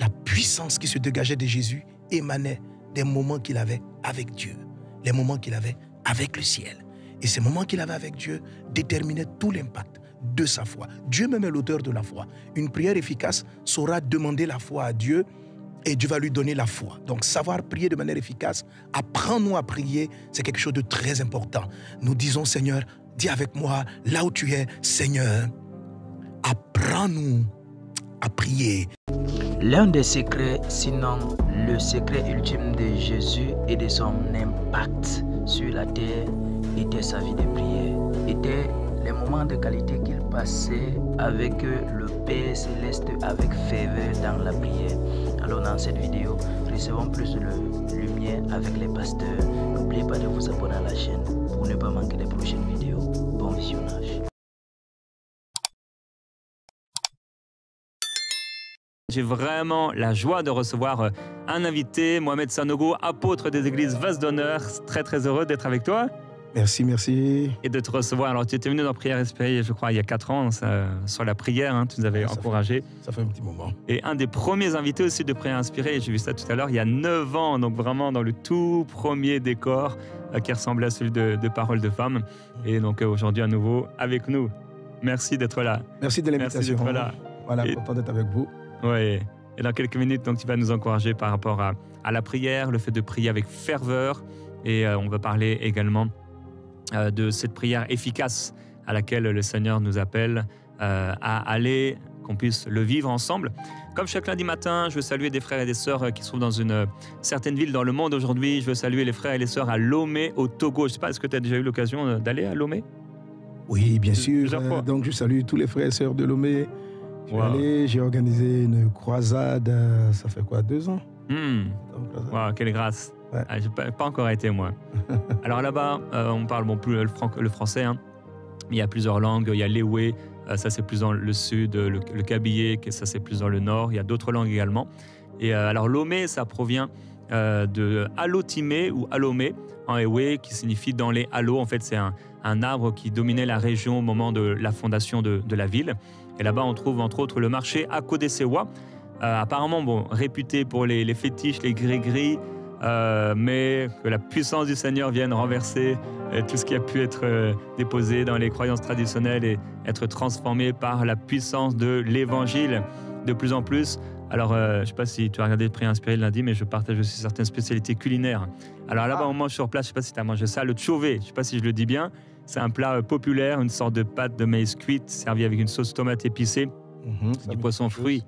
la puissance qui se dégageait de Jésus émanait des moments qu'il avait avec Dieu, les moments qu'il avait avec le ciel. Et ces moments qu'il avait avec Dieu déterminaient tout l'impact de sa foi. Dieu même est l'auteur de la foi. Une prière efficace saura demander la foi à Dieu et Dieu va lui donner la foi. Donc savoir prier de manière efficace, apprends-nous à prier, c'est quelque chose de très important. Nous disons, Seigneur, dis avec moi, là où tu es, Seigneur, apprends-nous à prier. L'un des secrets, sinon le secret ultime de Jésus et de son impact sur la terre était sa vie de prière, était les moments de qualité qu'il passait avec le Père Céleste avec ferveur dans la prière. Alors dans cette vidéo, recevons plus de lumière avec les pasteurs. N'oubliez pas de vous abonner à la chaîne pour ne pas manquer les prochaines vidéos. Bon visionnage. J'ai vraiment la joie de recevoir un invité, Mohamed Sanogo, apôtre des églises Vase d'Honneur. Très heureux d'être avec toi. Merci, merci. Et de te recevoir. Alors, tu étais venu dans Prière Espérée, je crois, il y a 4 ans, sur la prière, hein, tu nous avais encouragé. Ça fait un petit moment. Et un des premiers invités aussi de Prière Inspirée, j'ai vu ça tout à l'heure, il y a 9 ans, donc vraiment dans le tout premier décor qui ressemblait à celui de Paroles de Femmes. Et donc aujourd'hui, à nouveau, avec nous. Merci d'être là. Merci de l'invitation. Merci d'être là. Voilà, content d'être avec vous. Oui. Et dans quelques minutes, donc, tu vas nous encourager par rapport à la prière, le fait de prier avec ferveur. Et on va parler également de cette prière efficace à laquelle le Seigneur nous appelle à aller, qu'on puisse le vivre ensemble. Comme chaque lundi matin, je veux saluer des frères et des sœurs qui se trouvent dans une certaine ville dans le monde aujourd'hui. Je veux saluer les frères et les sœurs à Lomé, au Togo. Je ne sais pas, est-ce que tu as déjà eu l'occasion d'aller à Lomé? Oui, bien sûr. Donc je salue tous les frères et sœurs de Lomé. J'ai organisé une croisade, ça fait quoi, 2 ans? Wow, quelle grâce. Ouais. Je n'ai pas encore été, moi. Alors là-bas, on parle plus le français, hein. Il y a plusieurs langues. Il y a l'Ewe, ça c'est plus dans le sud, le Kabylie, ça c'est plus dans le nord. Il y a d'autres langues également. Et alors Lomé, ça provient de Allotimé ou Alomé en Ewe, qui signifie dans les halos. En fait, c'est un arbre qui dominait la région au moment de la fondation de la ville. Et là-bas, on trouve entre autres le marché Akodesewa, apparemment réputé pour les fétiches, les gris-gris, mais que la puissance du Seigneur vienne renverser tout ce qui a pu être déposé dans les croyances traditionnelles et être transformé par la puissance de l'Évangile de plus en plus. Alors, je ne sais pas si tu as regardé Prière Inspirée le lundi, mais je partage aussi certaines spécialités culinaires. Alors là-bas, on mange sur place, je ne sais pas si tu as mangé ça, le tchové, je ne sais pas si je le dis bien. C'est un plat populaire, une sorte de pâte de maïs cuite, servie avec une sauce tomate épicée, du poisson fruit.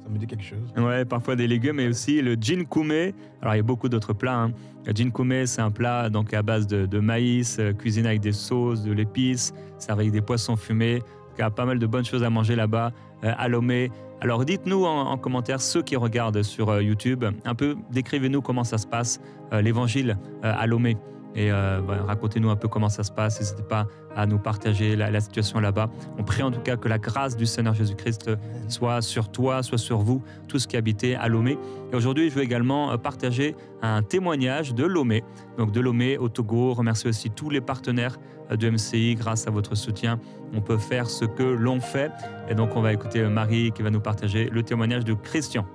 Ça me dit quelque chose. Ouais, parfois des légumes, mais aussi le jinkoumé. Alors, il y a beaucoup d'autres plats, hein. Le jinkoumé, c'est un plat donc, à base de maïs, cuisiné avec des sauces, de l'épice, servi avec des poissons fumés. Il y a pas mal de bonnes choses à manger là-bas, à Lomé. Alors, dites-nous en commentaire, ceux qui regardent sur YouTube, un peu, décrivez-nous comment ça se passe, l'évangile à Lomé. Et racontez-nous un peu comment ça se passe. N'hésitez pas à nous partager la situation là-bas. On prie en tout cas que la grâce du Seigneur Jésus-Christ soit sur toi, soit sur vous, tous qui habitez à Lomé. Et aujourd'hui, je veux également partager un témoignage de Lomé. Donc de Lomé au Togo. Remercie aussi tous les partenaires de MCI. Grâce à votre soutien, on peut faire ce que l'on fait. Et donc on va écouter Marie qui va nous partager le témoignage de Christian.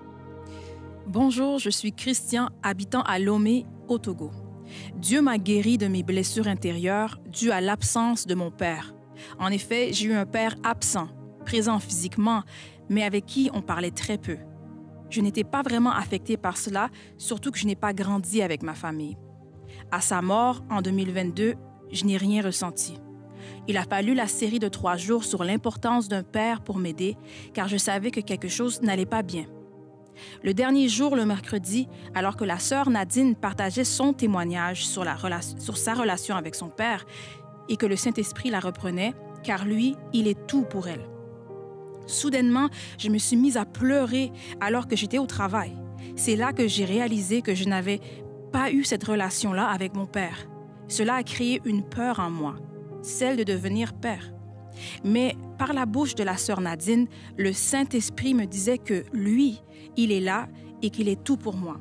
Bonjour, je suis Christian, habitant à Lomé, au Togo. Dieu m'a guéri de mes blessures intérieures dues à l'absence de mon père. En effet, j'ai eu un père absent, présent physiquement, mais avec qui on parlait très peu. Je n'étais pas vraiment affectée par cela, surtout que je n'ai pas grandi avec ma famille. À sa mort, en 2022, je n'ai rien ressenti. Il a fallu la série de 3 jours sur l'importance d'un père pour m'aider, car je savais que quelque chose n'allait pas bien. Le dernier jour, le mercredi, alors que la sœur Nadine partageait son témoignage sur sa relation avec son père et que le Saint-Esprit la reprenait, car lui, il est tout pour elle. Soudainement, je me suis mise à pleurer alors que j'étais au travail. C'est là que j'ai réalisé que je n'avais pas eu cette relation-là avec mon père. Cela a créé une peur en moi, celle de devenir père. Mais par la bouche de la sœur Nadine, le Saint-Esprit me disait que lui, il est là et qu'il est tout pour moi.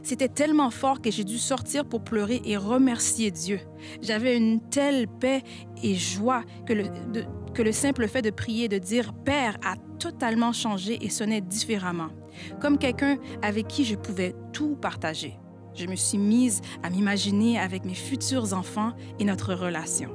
C'était tellement fort que j'ai dû sortir pour pleurer et remercier Dieu. J'avais une telle paix et joie que que le simple fait de prier et de dire « Père » a totalement changé et sonnait différemment, comme quelqu'un avec qui je pouvais tout partager. Je me suis mise à m'imaginer avec mes futurs enfants et notre relation.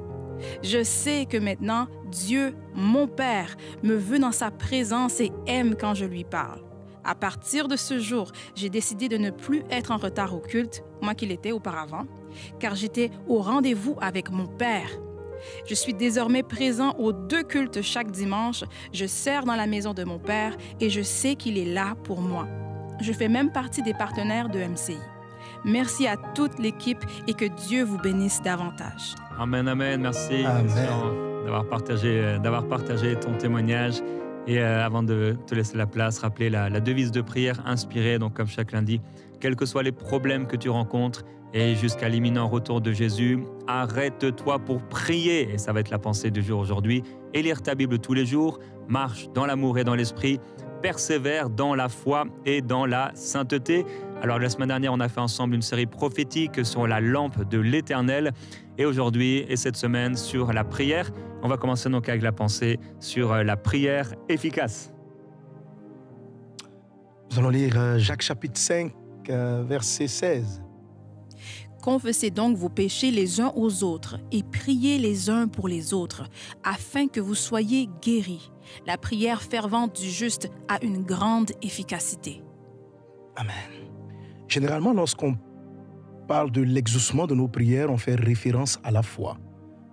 Je sais que maintenant, Dieu, mon Père, me veut dans sa présence et aime quand je lui parle. À partir de ce jour, j'ai décidé de ne plus être en retard au culte, moi qui l'étais auparavant, car j'étais au rendez-vous avec mon Père. Je suis désormais présent aux 2 cultes chaque dimanche, je sers dans la maison de mon Père et je sais qu'il est là pour moi. Je fais même partie des partenaires de MCI. Merci à toute l'équipe et que Dieu vous bénisse davantage. Amen, amen. Merci d'avoir partagé ton témoignage. Et avant de te laisser la place, rappeler la devise de prière inspirée, donc comme chaque lundi, quels que soient les problèmes que tu rencontres et jusqu'à l'imminent retour de Jésus, arrête-toi pour prier. Et ça va être la pensée du jour aujourd'hui. Et lire ta Bible tous les jours, marche dans l'amour et dans l'esprit, persévère dans la foi et dans la sainteté. Alors la semaine dernière, on a fait ensemble une série prophétique sur la lampe de l'Éternel. Et aujourd'hui et cette semaine sur la prière. On va commencer donc avec la pensée sur la prière efficace. Nous allons lire Jacques chapitre 5, verset 16. Confessez donc vos péchés les uns aux autres et priez les uns pour les autres, afin que vous soyez guéris. La prière fervente du juste a une grande efficacité. Amen. Généralement, lorsqu'on parle de l'exaucement de nos prières, on fait référence à la foi.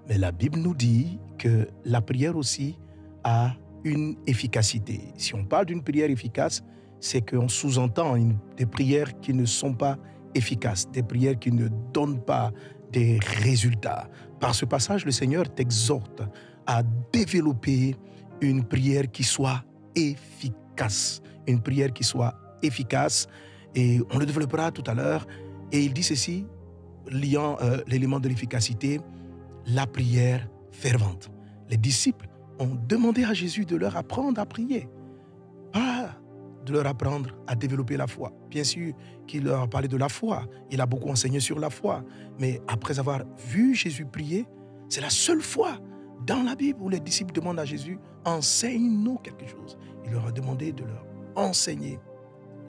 Mais la Bible nous dit que la prière aussi a une efficacité. Si on parle d'une prière efficace, c'est qu'on sous-entend des prières qui ne sont pas efficaces, des prières qui ne donnent pas des résultats. Par ce passage, le Seigneur t'exhorte à développer une prière qui soit efficace. Une prière qui soit efficace. Et on le développera tout à l'heure. Et il dit ceci, liant l'élément de l'efficacité, la prière fervente. Les disciples ont demandé à Jésus de leur apprendre à prier, pas de leur apprendre à développer la foi. Bien sûr qu'il leur a parlé de la foi, il a beaucoup enseigné sur la foi, mais après avoir vu Jésus prier, c'est la seule fois dans la Bible où les disciples demandent à Jésus, enseigne-nous quelque chose. Il leur a demandé de leur enseigner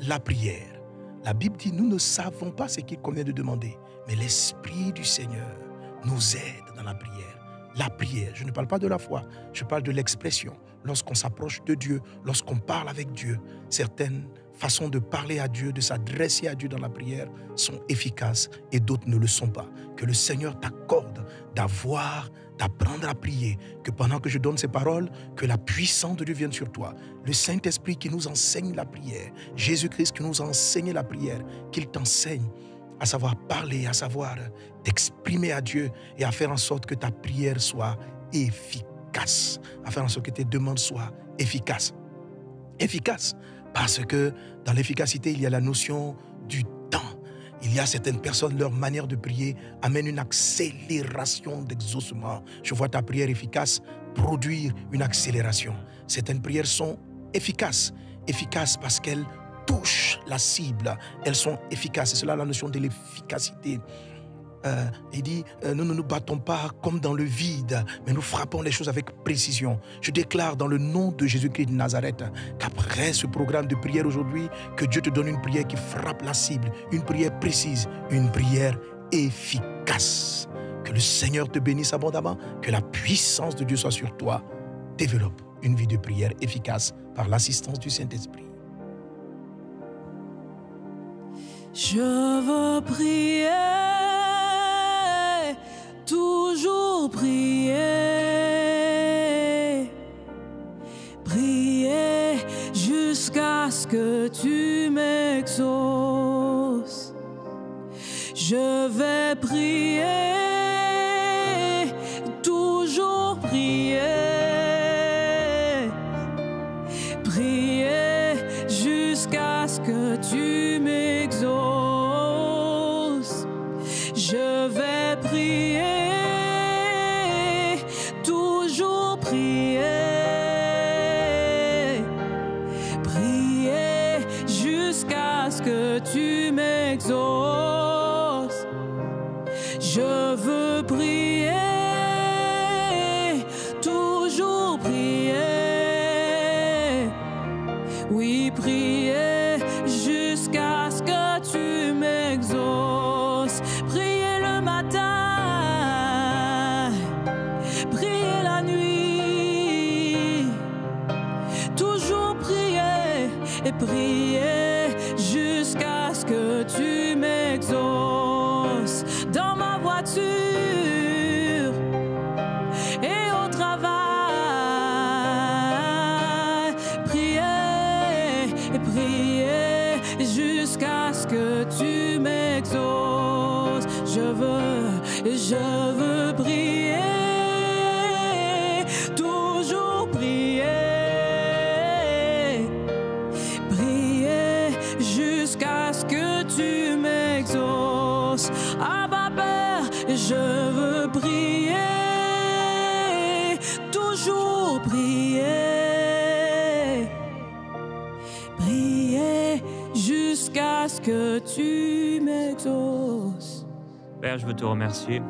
la prière. La Bible dit, nous ne savons pas ce qu'il convient de demander, mais l'Esprit du Seigneur nous aide dans la prière. La prière, je ne parle pas de la foi, je parle de l'expression. Lorsqu'on s'approche de Dieu, lorsqu'on parle avec Dieu, certaines façons de parler à Dieu, de s'adresser à Dieu dans la prière sont efficaces et d'autres ne le sont pas. Que le Seigneur t'accorde d'apprendre à prier, que pendant que je donne ces paroles, que la puissance de Dieu vienne sur toi. Le Saint-Esprit qui nous enseigne la prière, Jésus-Christ qui nous a enseigné la prière, qu'il t'enseigne à savoir parler, à savoir t'exprimer à Dieu et à faire en sorte que ta prière soit efficace, à faire en sorte que tes demandes soient efficaces. Efficaces parce que dans l'efficacité, il y a la notion du temps. Il y a certaines personnes, leur manière de prier amène une accélération d'exaucement. Je vois ta prière efficace produire une accélération. Certaines prières sont efficaces. Efficaces parce qu'elles touchent la cible. Elles sont efficaces. C'est cela la notion de l'efficacité. Il dit, nous ne nous battons pas comme dans le vide, mais nous frappons les choses avec précision. Je déclare dans le nom de Jésus-Christ de Nazareth qu'après ce programme de prière aujourd'hui, que Dieu te donne une prière qui frappe la cible, une prière précise, une prière efficace. Que le Seigneur te bénisse abondamment, que la puissance de Dieu soit sur toi. Développe une vie de prière efficace par l'assistance du Saint-Esprit. Je veux prier, toujours prier, prier jusqu'à ce que tu m'exauces. Je vais prier, toujours prier, prier jusqu'à ce que tu m'exauces. Je vais prier, toujours prier, prier jusqu'à ce que tu m'exauces. Je veux prier, toujours et prier jusqu'à ce que tu m'exauces dans ma voiture et au travail. Prier et prier jusqu'à ce que tu m'exauces. Je veux prier, toujours prier, prier jusqu'à ce que tu m'exauces. Abba Père, je veux prier, toujours prier, prier jusqu'à ce que tu m'exauces. Père, je veux te remercier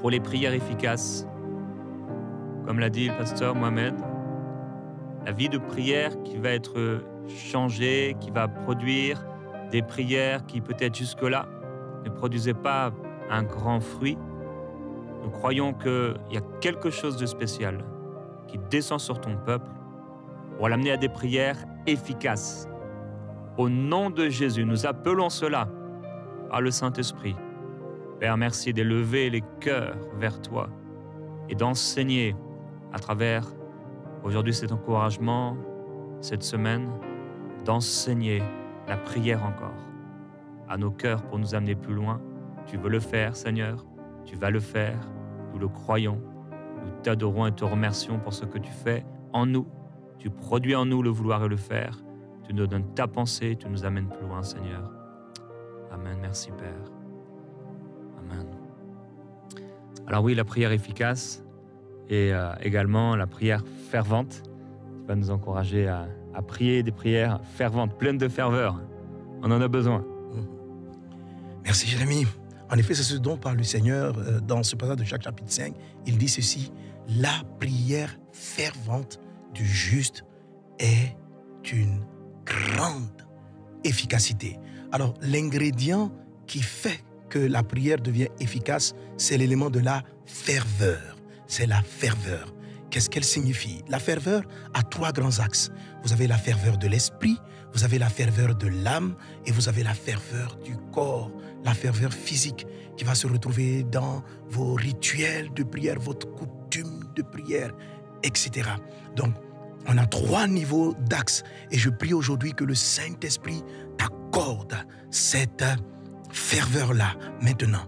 pour les prières efficaces. Comme l'a dit le pasteur Mohamed, la vie de prière qui va être changée, qui va produire des prières qui peut-être jusque-là ne produisaient pas un grand fruit. Nous croyons qu'il y a quelque chose de spécial qui descend sur ton peuple pour l'amener à des prières efficaces. Au nom de Jésus, nous appelons cela par le Saint-Esprit. Père, merci d'élever les cœurs vers toi et d'enseigner à travers aujourd'hui cet encouragement, cette semaine, d'enseigner la prière encore à nos cœurs pour nous amener plus loin. Tu veux le faire, Seigneur, tu vas le faire, nous le croyons. Nous t'adorons et te remercions pour ce que tu fais en nous. Tu produis en nous le vouloir et le faire. Tu nous donnes ta pensée, tu nous amènes plus loin, Seigneur. Amen, merci Père. Amen. Alors oui, la prière efficace et également la prière fervente. Tu vas nous encourager à prier des prières ferventes, pleines de ferveur. On en a besoin. Merci Jérémie. En effet, c'est ce dont parle le Seigneur dans ce passage de Jacques chapitre 5. Il dit ceci: la prière fervente du juste est une grande efficacité. Alors, l'ingrédient qui fait que la prière devient efficace, c'est l'élément de la ferveur. C'est la ferveur. Qu'est-ce qu'elle signifie? La ferveur a trois grands axes. Vous avez la ferveur de l'esprit, vous avez la ferveur de l'âme et vous avez la ferveur du corps, la ferveur physique qui va se retrouver dans vos rituels de prière, votre coutume de prière, etc. Donc, on a trois niveaux d'axes et je prie aujourd'hui que le Saint-Esprit t'accorde cette ferveur-là maintenant.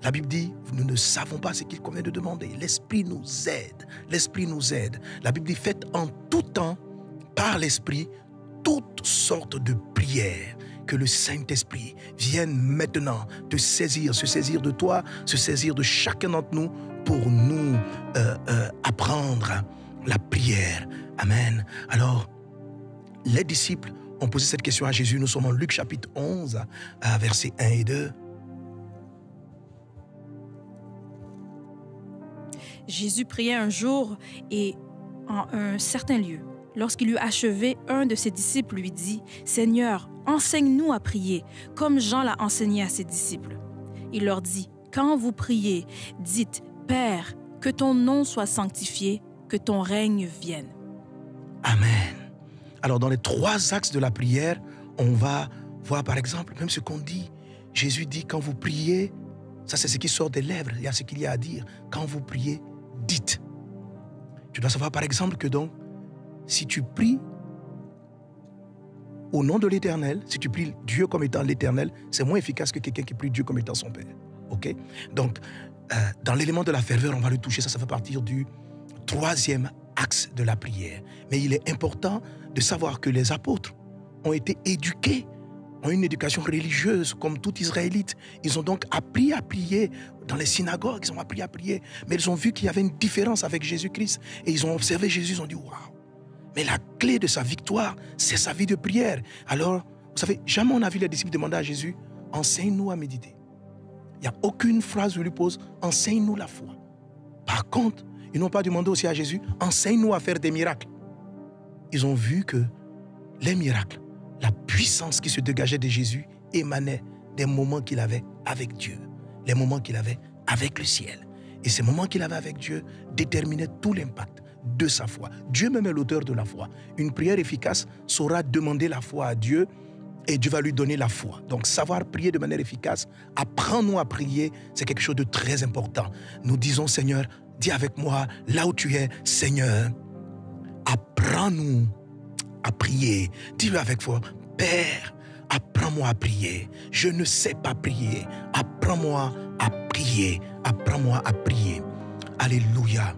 La Bible dit, nous ne savons pas ce qu'il convient de demander. L'Esprit nous aide. L'Esprit nous aide. La Bible dit, faites en tout temps, par l'Esprit, toutes sortes de prières. Que le Saint-Esprit vienne maintenant te saisir, se saisir de toi, se saisir de chacun d'entre nous pour nous apprendre la prière. Amen. Alors, les disciples ont posé cette question à Jésus. Nous sommes en Luc chapitre 11, versets 1 et 2. Jésus priait un jour et en un certain lieu. Lorsqu'il eut achevé, un de ses disciples lui dit « Seigneur, enseigne-nous à prier, comme Jean l'a enseigné à ses disciples. » Il leur dit « Quand vous priez, dites « Père, que ton nom soit sanctifié, que ton règne vienne. » Amen. Alors, dans les trois axes de la prière, on va voir par exemple, même ce qu'on dit. Jésus dit, quand vous priez, ça c'est ce qui sort des lèvres, il y a ce qu'il y a à dire. Quand vous priez, dites. Tu dois savoir par exemple que donc, si tu pries au nom de l'Éternel, si tu pries Dieu comme étant l'Éternel, c'est moins efficace que quelqu'un qui prie Dieu comme étant son Père. Ok? Donc, dans l'élément de la ferveur, on va le toucher, ça fait partie du troisième axe de la prière. Mais il est important de savoir que les apôtres ont été éduqués, ont une éducation religieuse comme tout Israélite. Ils ont donc appris à prier dans les synagogues, ils ont appris à prier, mais ils ont vu qu'il y avait une différence avec Jésus-Christ et ils ont observé Jésus, ils ont dit waouh. Mais la clé de sa victoire, c'est sa vie de prière. Alors, vous savez, jamais on a vu les disciples demander à Jésus, enseigne-nous à méditer. Il n'y a aucune phrase où il lui pose, enseigne-nous la foi. Par contre, ils n'ont pas demandé aussi à Jésus, enseigne-nous à faire des miracles. Ils ont vu que les miracles, la puissance qui se dégageait de Jésus émanait des moments qu'il avait avec Dieu, les moments qu'il avait avec le ciel. Et ces moments qu'il avait avec Dieu déterminaient tout l'impact de sa foi. Dieu même est l'auteur de la foi. Une prière efficace saura demander la foi à Dieu et Dieu va lui donner la foi. Donc, savoir prier de manière efficace, apprends-nous à prier, c'est quelque chose de très important. Nous disons, Seigneur, dis avec moi, là où tu es, Seigneur, apprends-nous à prier. Dis-le avec foi, Père, apprends-moi à prier. Je ne sais pas prier. Apprends-moi à prier. Apprends-moi à prier. Alléluia.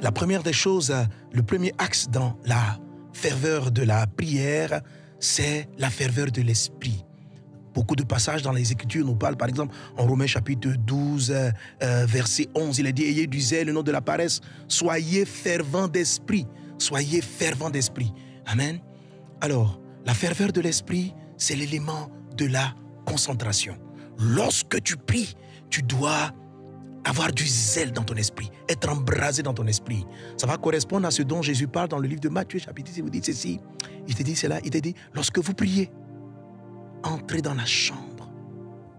La première des choses, le premier axe dans la ferveur de la prière, c'est la ferveur de l'esprit. Beaucoup de passages dans les Écritures nous parlent, par exemple, en Romains chapitre 12, verset 11, il est dit, ayez du zèle, le nom de la paresse, soyez fervents d'esprit. Soyez fervents d'esprit. Amen. Alors, la ferveur de l'esprit, c'est l'élément de la concentration. Lorsque tu pries, tu dois avoir du zèle dans ton esprit, être embrasé dans ton esprit. Ça va correspondre à ce dont Jésus parle dans le livre de Matthieu, chapitre 6, il vous dit ceci. Il te dit cela, il te dit, lorsque vous priez, entrez dans la chambre,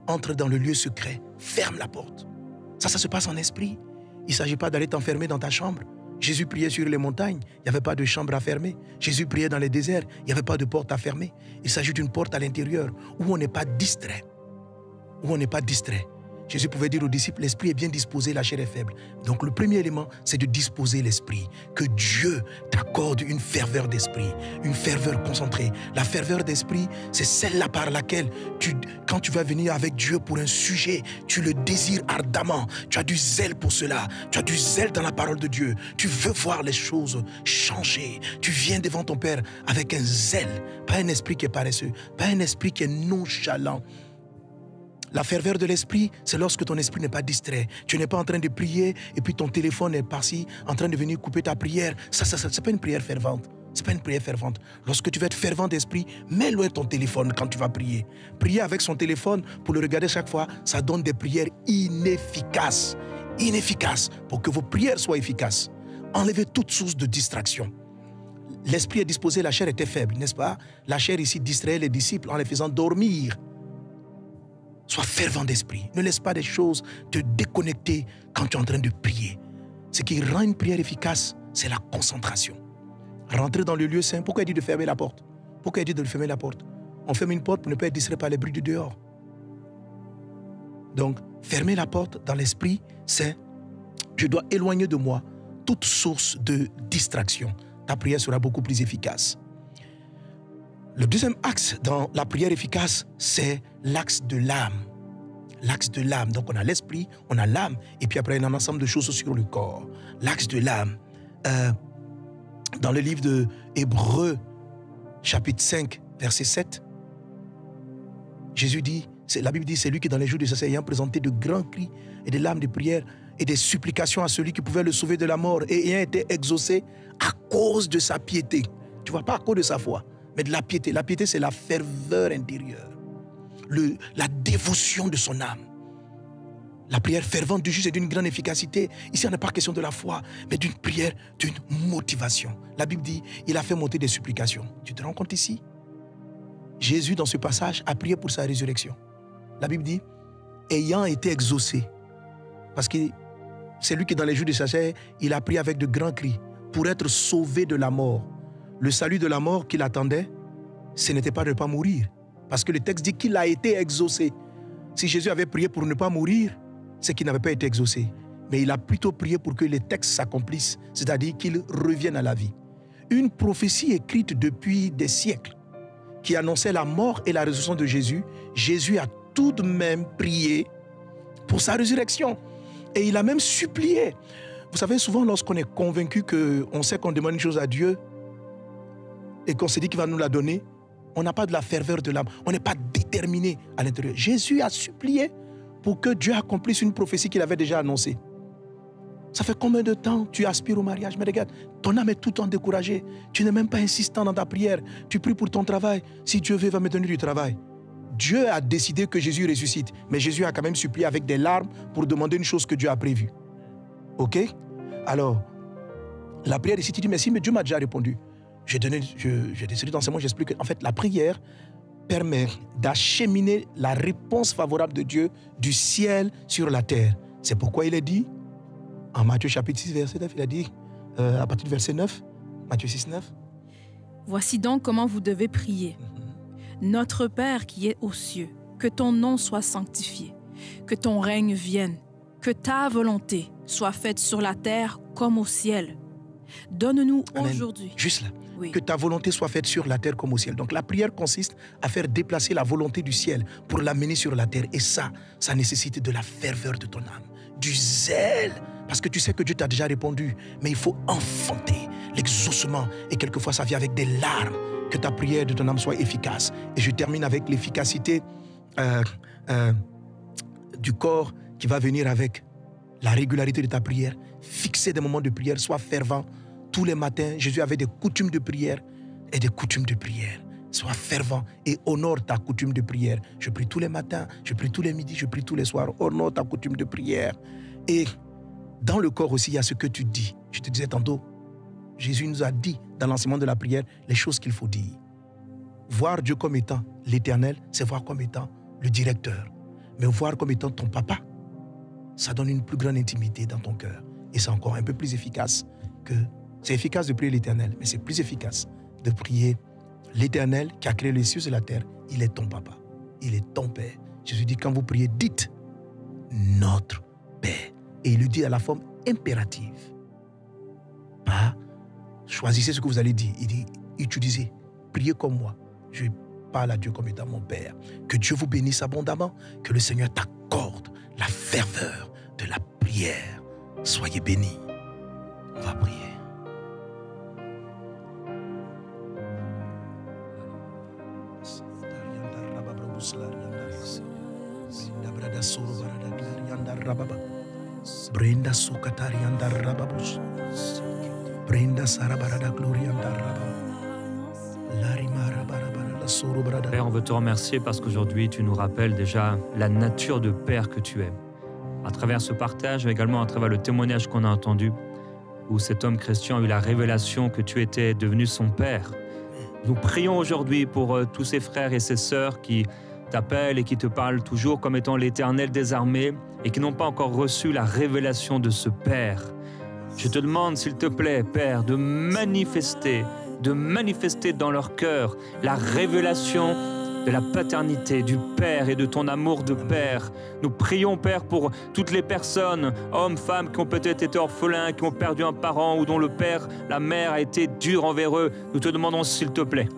entre dans le lieu secret, ferme la porte. Ça se passe en esprit. Il ne s'agit pas d'aller t'enfermer dans ta chambre. Jésus priait sur les montagnes, il n'y avait pas de chambre à fermer. Jésus priait dans les déserts, il n'y avait pas de porte à fermer. Il s'agit d'une porte à l'intérieur où on n'est pas distrait. Où on n'est pas distrait. Jésus pouvait dire aux disciples, l'esprit est bien disposé, la chair est faible. Donc le premier élément, c'est de disposer l'esprit. Que Dieu t'accorde une ferveur d'esprit, une ferveur concentrée. La ferveur d'esprit, c'est celle-là par laquelle, quand tu vas venir avec Dieu pour un sujet, tu le désires ardemment. Tu as du zèle pour cela. Tu as du zèle dans la parole de Dieu. Tu veux voir les choses changer. Tu viens devant ton Père avec un zèle. Pas un esprit qui est paresseux, pas un esprit qui est nonchalant. La ferveur de l'esprit, c'est lorsque ton esprit n'est pas distrait. Tu n'es pas en train de prier et puis ton téléphone est par-ci, en train de venir couper ta prière. Ça, c'est pas une prière fervente. C'est pas une prière fervente. Lorsque tu veux être fervent d'esprit, mets loin ton téléphone quand tu vas prier. Prier avec son téléphone pour le regarder chaque fois, ça donne des prières inefficaces. Inefficaces. Pour que vos prières soient efficaces, enlevez toute source de distraction. L'esprit est disposé, la chair était faible, n'est-ce pas? La chair ici distrayait les disciples en les faisant dormir. Sois fervent d'esprit. Ne laisse pas des choses te déconnecter quand tu es en train de prier. Ce qui rend une prière efficace, c'est la concentration. Rentrer dans le lieu saint. Pourquoi il dit de fermer la porte? Pourquoi il dit de fermer la porte? On ferme une porte pour ne pas être distrait par les bruits du dehors. Donc, fermer la porte dans l'esprit, c'est je dois éloigner de moi toute source de distraction. Ta prière sera beaucoup plus efficace. Le deuxième axe dans la prière efficace, c'est l'axe de l'âme. L'axe de l'âme. Donc, on a l'esprit, on a l'âme, et puis après, il y a un ensemble de choses sur le corps. L'axe de l'âme. Dans le livre de Hébreux, chapitre 5, verset 7, Jésus dit, la Bible dit, c'est lui qui, dans les jours de sa ayant présenté de grands cris et des larmes de prière et des supplications à celui qui pouvait le sauver de la mort et ayant été exaucé à cause de sa piété. Tu vois, pas à cause de sa foi, mais de la piété. La piété, c'est la ferveur intérieure, la dévotion de son âme. La prière fervente du juste est d'une grande efficacité. Ici, on n'est pas question de la foi, mais d'une prière, d'une motivation. La Bible dit, il a fait monter des supplications. Tu te rends compte ici? Jésus, dans ce passage, a prié pour sa résurrection. La Bible dit, ayant été exaucé, parce que c'est lui qui, dans les jours de sa chair, il a prié avec de grands cris pour être sauvé de la mort. Le salut de la mort qu'il attendait, ce n'était pas de ne pas mourir, parce que le texte dit qu'il a été exaucé. Si Jésus avait prié pour ne pas mourir, c'est qu'il n'avait pas été exaucé. Mais il a plutôt prié pour que les textes s'accomplissent, c'est-à-dire qu'il revienne à la vie. Une prophétie écrite depuis des siècles qui annonçait la mort et la résurrection de Jésus, Jésus a tout de même prié pour sa résurrection. Et il a même supplié. Vous savez, souvent lorsqu'on est convaincu qu'on sait qu'on demande une chose à Dieu et qu'on se dit qu'il va nous la donner, on n'a pas de la ferveur de l'âme, on n'est pas déterminé à l'intérieur. Jésus a supplié pour que Dieu accomplisse une prophétie qu'il avait déjà annoncée. Ça fait combien de temps tu aspires au mariage? Mais regarde, ton âme est tout le temps découragée. Tu n'es même pas insistant dans ta prière. Tu pries pour ton travail. Si Dieu veut, il va me donner du travail. Dieu a décidé que Jésus ressuscite. Mais Jésus a quand même supplié avec des larmes pour demander une chose que Dieu a prévue. OK? Alors, la prière ici, tu dis, mais si, mais Dieu m'a déjà répondu. J'ai décidé d'enseignement, j'explique qu'en fait, la prière permet d'acheminer la réponse favorable de Dieu du ciel sur la terre. C'est pourquoi il est dit, en Matthieu chapitre 6, verset 9, il a dit, à partir du verset 9, Matthieu 6, 9. Voici donc comment vous devez prier. Notre Père qui est aux cieux, que ton nom soit sanctifié, que ton règne vienne, que ta volonté soit faite sur la terre comme au ciel. Donne-nous Amen. aujourd'hui. Juste là. Oui. Que ta volonté soit faite sur la terre comme au ciel. Donc la prière consiste à faire déplacer la volonté du ciel pour l'amener sur la terre. Et ça nécessite de la ferveur de ton âme, du zèle. Parce que tu sais que Dieu t'a déjà répondu, mais il faut enfanter l'exaucement. Et quelquefois, ça vient avec des larmes. Que ta prière de ton âme soit efficace. Et je termine avec l'efficacité du corps qui va venir avec la régularité de ta prière. Fixer des moments de prière, sois fervent. Tous les matins, Jésus avait des coutumes de prière et des coutumes de prière. Sois fervent et honore ta coutume de prière. Je prie tous les matins, je prie tous les midis, je prie tous les soirs. Honore ta coutume de prière. Et dans le corps aussi, il y a ce que tu dis. Je te disais tantôt, Jésus nous a dit dans l'enseignement de la prière les choses qu'il faut dire. Voir Dieu comme étant l'Éternel, c'est voir comme étant le directeur. Mais voir comme étant ton papa, ça donne une plus grande intimité dans ton cœur. Et c'est encore un peu plus efficace que... C'est efficace de prier l'Éternel, mais c'est plus efficace de prier l'Éternel qui a créé les cieux et la terre. Il est ton papa, il est ton Père. Jésus dit, quand vous priez, dites notre Père. Et il le dit à la forme impérative. Pas choisissez ce que vous allez dire. Il dit, utilisez, priez comme moi. Je parle à Dieu comme étant mon Père. Que Dieu vous bénisse abondamment. Que le Seigneur t'accorde la ferveur de la prière. Soyez bénis. On va prier. Brenda Sukatarianda Rababus. Brenda Sarabarada Glorianda Rababa. Père, on veut te remercier parce qu'aujourd'hui, tu nous rappelles déjà la nature de Père que tu es. À travers ce partage, mais également à travers le témoignage qu'on a entendu, où cet homme Christian a eu la révélation que tu étais devenu son Père. Nous prions aujourd'hui pour tous ces frères et ces sœurs qui t'appellent et qui te parlent toujours comme étant l'Éternel des armées et qui n'ont pas encore reçu la révélation de ce Père. Je te demande, s'il te plaît, Père, de manifester dans leur cœur la révélation de la paternité, du Père et de ton amour de Père. Nous prions, Père, pour toutes les personnes, hommes, femmes, qui ont peut-être été orphelins, qui ont perdu un parent ou dont le père, la mère a été dur envers eux. Nous te demandons, s'il te plaît,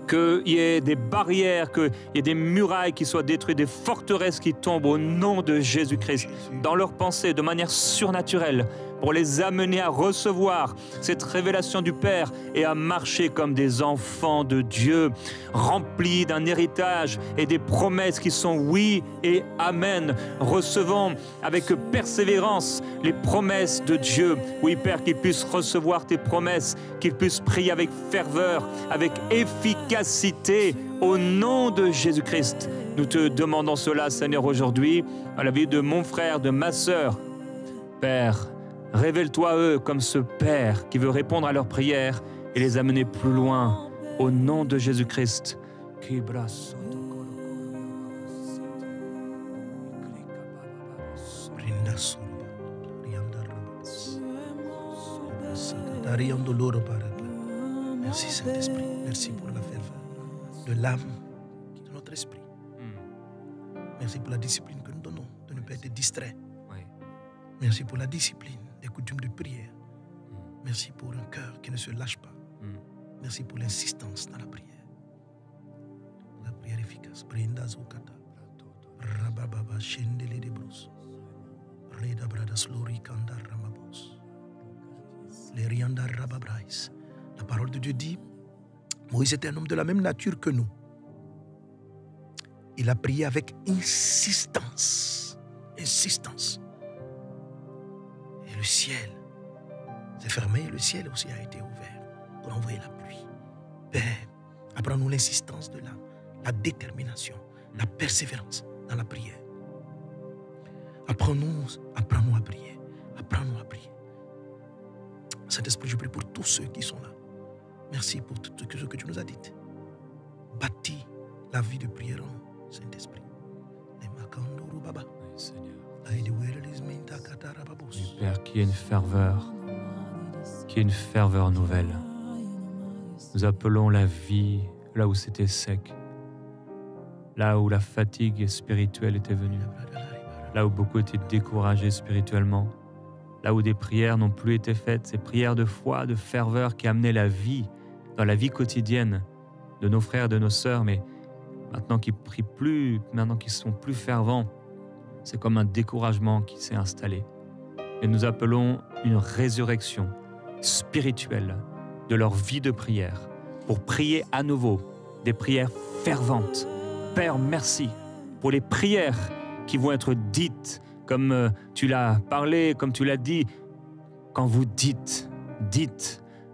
qu'il y ait des barrières, qu'il y ait des murailles qui soient détruites, des forteresses qui tombent au nom de Jésus-Christ, dans leurs pensées, de manière surnaturelle, pour les amener à recevoir cette révélation du Père et à marcher comme des enfants de Dieu, remplis d'un héritage et des promesses qui sont oui et amen. Recevons avec persévérance les promesses de Dieu. Oui, Père, qu'ils puissent recevoir tes promesses, qu'ils puissent prier avec ferveur, avec efficacité, au nom de Jésus-Christ. Nous te demandons cela, Seigneur, aujourd'hui, à la vie de mon frère, de ma sœur. Père, révèle-toi à eux comme ce Père qui veut répondre à leurs prières et les amener plus loin, au nom de Jésus-Christ. Merci Saint-Esprit, merci pour la ferveur de l'âme de notre esprit. Merci pour la discipline que nous donnons, de ne pas être distraits. Merci pour la discipline des coutumes de prière. Merci pour un cœur qui ne se lâche pas. Merci pour l'insistance dans la prière. La prière efficace. Brenda Zokata. Rabababa Shendele de Bros. Reda Bradas Lori Kanda Ramabos. Les Rianda Rababrais. La parole de Dieu dit, Moïse était un homme de la même nature que nous. Il a prié avec insistance. Insistance. Et le ciel s'est fermé et le ciel aussi a été ouvert pour envoyer la pluie. Père, apprends-nous l'insistance de l'âme, la détermination, la persévérance dans la prière. Apprends-nous à prier. Apprends-nous à prier. Saint-Esprit, je prie pour tous ceux qui sont là. Merci pour tout ce que tu nous as dit. Bâtis la vie de prière en nous, Saint-Esprit. Oui, Seigneur. Du Père qui est une ferveur qu'il y ait une ferveur nouvelle. Nous appelons la vie là où c'était sec, là où la fatigue spirituelle était venue, là où beaucoup étaient découragés spirituellement, là où des prières n'ont plus été faites, ces prières de foi, de ferveur qui amenaient la vie dans la vie quotidienne de nos frères et de nos sœurs, mais maintenant qu'ils prient plus, maintenant qu'ils sont plus fervents, c'est comme un découragement qui s'est installé. Et nous appelons une résurrection spirituelle de leur vie de prière pour prier à nouveau des prières ferventes. Père, merci pour les prières qui vont être dites comme tu l'as parlé, comme tu l'as dit. Quand vous dites,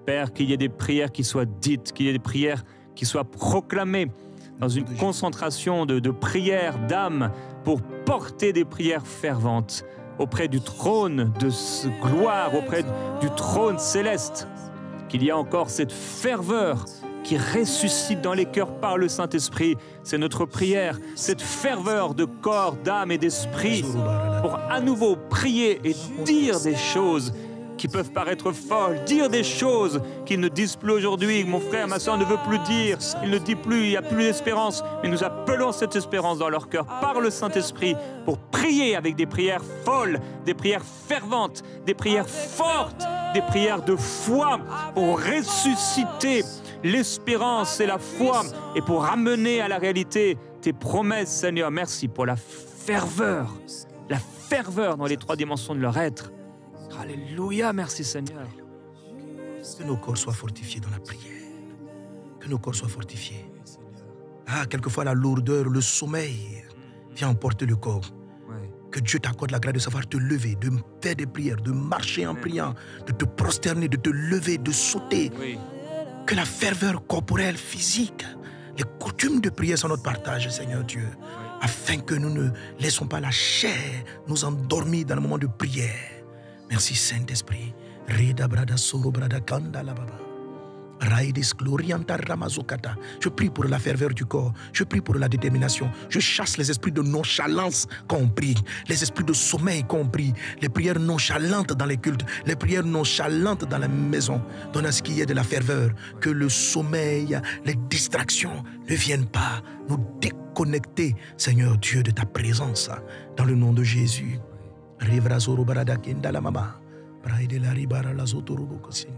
Père, qu'il y ait des prières qui soient dites, qu'il y ait des prières qui soient proclamées dans une concentration de prières d'âme pour porter des prières ferventes auprès du trône de gloire, auprès du trône céleste. Qu'il y a encore cette ferveur qui ressuscite dans les cœurs par le Saint-Esprit. C'est notre prière, cette ferveur de corps, d'âme et d'esprit pour à nouveau prier et dire des choses qui peuvent paraître folles, dire des choses qu'ils ne disent plus aujourd'hui. Mon frère, ma soeur ne veut plus dire, il ne dit plus, il n'y a plus d'espérance. Mais nous appelons cette espérance dans leur cœur par le Saint-Esprit pour prier avec des prières folles, des prières ferventes, des prières fortes, des prières de foi pour ressusciter l'espérance et la foi et pour amener à la réalité tes promesses, Seigneur. Merci pour la ferveur dans les trois dimensions de leur être. Alléluia, merci Seigneur. Que nos corps soient fortifiés dans la prière. Que nos corps soient fortifiés. Ah, quelquefois la lourdeur, le sommeil vient emporter le corps. Que Dieu t'accorde la grâce de savoir te lever, de faire des prières, de marcher en priant, de te prosterner, de te lever, de sauter. Que la ferveur corporelle, physique, les coutumes de prière sont notre partage, Seigneur Dieu, afin que nous ne laissons pas la chair nous endormir dans le moment de prière. Merci Saint-Esprit. Reda brada soro brada kanda la baba. Raidis glorianta ramazokata. Je prie pour la ferveur du corps. Je prie pour la détermination. Je chasse les esprits de nonchalance quand on prie, les esprits de sommeil quand on prie, les prières nonchalantes dans les cultes, les prières nonchalantes dans la maison. Donne à ce qu'il y ait de la ferveur, que le sommeil, les distractions ne viennent pas nous déconnecter, Seigneur Dieu, de ta présence. Dans le nom de Jésus. Rivrazoro barada kenda la mama. Braide la ribara la zotoro kosin.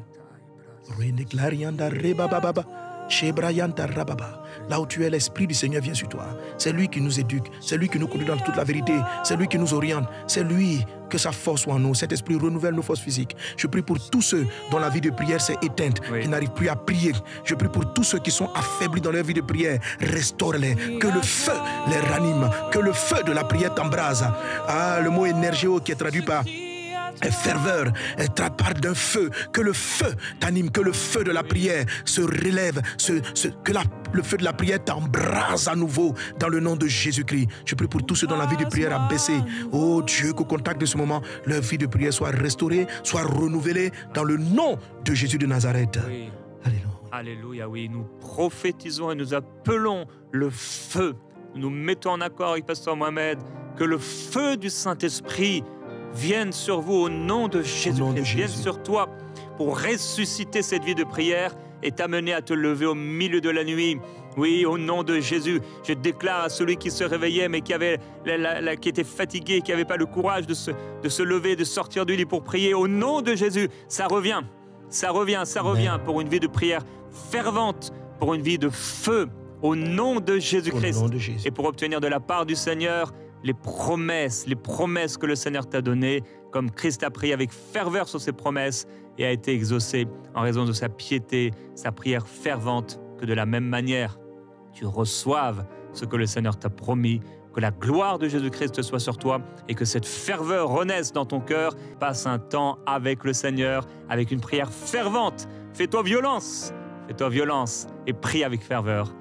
Là où tu es, l'Esprit du Seigneur vient sur toi. C'est lui qui nous éduque, c'est lui qui nous conduit dans toute la vérité, c'est lui qui nous oriente, c'est lui que sa force soit en nous. Cet Esprit renouvelle nos forces physiques. Je prie pour tous ceux dont la vie de prière s'est éteinte, qui n'arrivent plus à prier. Je prie pour tous ceux qui sont affaiblis dans leur vie de prière. Restaure-les, que le feu les ranime, que le feu de la prière t'embrase. Ah, le mot énergéo qui est traduit par ferveur, part d'un feu, que le feu t'anime, que le feu de la prière se relève, que le feu de la prière t'embrase à nouveau dans le nom de Jésus-Christ. Je prie pour tous ceux dont la vie de prière a baissé. Oh Dieu, qu'au contact de ce moment, leur vie de prière soit restaurée, soit renouvelée dans le nom de Jésus de Nazareth. Oui. Alléluia. Alléluia, oui, nous prophétisons et nous appelons le feu. Nous mettons en accord avec Pasteur Mohamed que le feu du Saint-Esprit vienne sur vous au nom de Jésus-Christ, vienne sur toi pour ressusciter cette vie de prière et t'amener à te lever au milieu de la nuit. Oui, au nom de Jésus, je déclare à celui qui se réveillait mais qui était fatigué, qui n'avait pas le courage de se lever, de sortir du lit pour prier, au nom de Jésus, ça revient pour une vie de prière fervente, pour une vie de feu, au nom de Jésus-Christ. Et pour obtenir de la part du Seigneur les promesses que le Seigneur t'a données, comme Christ a prié avec ferveur sur ses promesses et a été exaucé en raison de sa piété, sa prière fervente, que de la même manière, tu reçoives ce que le Seigneur t'a promis, que la gloire de Jésus-Christ soit sur toi et que cette ferveur renaisse dans ton cœur. Passe un temps avec le Seigneur, avec une prière fervente. Fais-toi violence et prie avec ferveur.